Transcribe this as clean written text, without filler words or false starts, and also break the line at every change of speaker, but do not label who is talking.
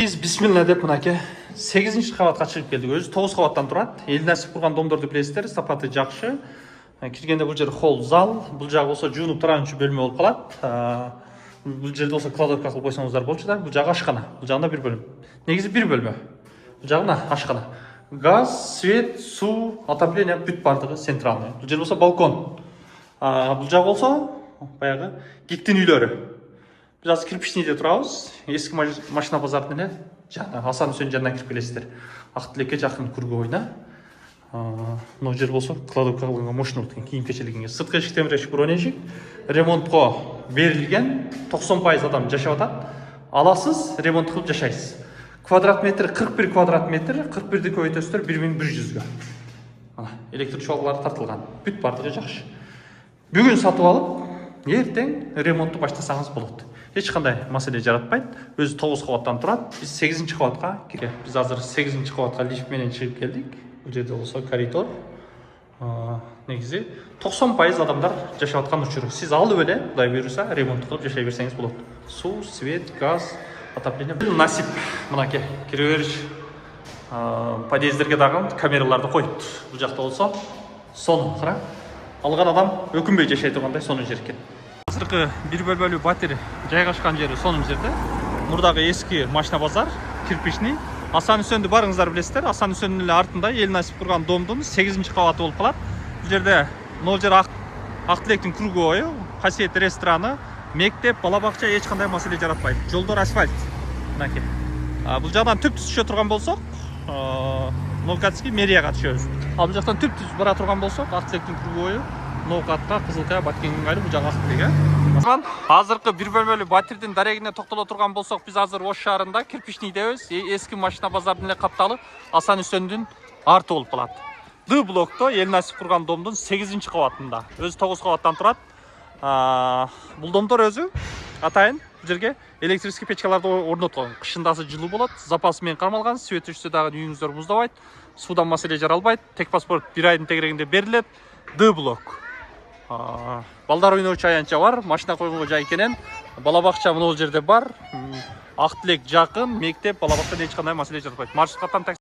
Biz bismillah деп мынакей 8-ші қабатқа шығып келдік. Өзі 9 қабаттан тұрады. Ел нәсіп құрған домдарды білесіздер, сапаты жақсы. Кіргенде бұл жер холл зал, бұл жағы болса жуынып тұрған үшін бөлме болып қалады. Бұл жерде болса кладовка қылып қойсаңыздар болшы да. Бұл жағы ашқана. Бұл жағында бір бөлім. Негізі бір бөлме. Бұл жағына ашқана. Газ, свет, су, отопление бүт бардығы центральный. Бұл жер болса балкон. Бұл жағы болса баяғы гектен үйлері. Biraz kirpişneyde тұрауыз. Ескі машина базарында жаңа Асан Үсен жанына кіріп келесіздер. Ақтілекке жақын күргі ойна. Мынау жер болса кладовка қылған машина өткен киім кешелігінге. Сыртқы ішік темір ішік бронежик. Ремонтқа берілген 90% адам жашап атады. Аласыз, ремонт қылып жашайсыз. Квадрат метр 41 квадрат метр, 41-ді көйтөстер 1100-ге. Электр жолғылары тартылған. Бүт бардығы жақшы. Бүгін сатып алып, ертең ремонтты баштасаңыз болады. Ешқандай мәселе жаратпайды. Өзі 9 қабаттан тұрады. Біз 8-ші қабатқа келдік. Біз азыр 8-ші қабатқа лифтменен шығып келдік. Бұл жерде болса коридор. Негізі 90% адамдар жашап атқан учуру. Сіз алып эле, Құдай бұйырса, ремонт қылып жашай берсеңіз болады. Су, свет, газ, отопление. Насип мынакей кіре беріш. Подъездерге дағы камераларды қойды. Бұл жақта болса, соны қара. Алған адам өкінбей жашай тұрғандай соны жеркен. Қазіргі бір бөлмелі батарея жайғашқан жері соның жерде. Мұрдағы ескі машина базар, кирпичный. Асан Үсенді барыңыздар білесіздер. Асан Үсеннің артында ел насип құрған домдың 8-ші қабаты болып қалады. Бұл жерде нол жер Ақтілектің кругы ойы, қасиет рестораны, мектеп, балабақша ешқандай мәселе жаратпайды. Жолдар асфальт. Бұл жағдан түп-түз түсе тұрған болсақ, Новгородский мэрияға түшеміз. Ал бұл жақтан түп-түз бара тұрған болсақ, Ақтілектің кругы ойы, Новгородқа, Қызылқия, Баткенге ыңғайлы бұл жаңа Ақтілек. Азырқы бір бөлмелі батирдің дарегіне тоқтала тұрған болсақ, біз азыр Ош шаарында кирпичныйдебіз. Ескі машина базардың қапталы Асан Үсендің арты болып қалады. Д блокта ел насип құрған домдың 8-ші қабатында. Өзі 9 қабаттан тұрады. Бұл домдар өзі атайын бұл жерге электрический печкаларды орнатқан. Қышындасы жылы болады, запасымен қармалған, свет үшсе дағы үйіңіздер мұздабайды, судан мәселе жаралбайды. Техпаспорт 1 айдың тегерегінде беріледі. Д блок. Балдар ойнаушы аянча бар, машина қойғанға жай екенен, балабақша мынау жерде бар. Ақтілек жақын, мектеп, балабақша ешқандай мәселе жаратпайды. Маршрут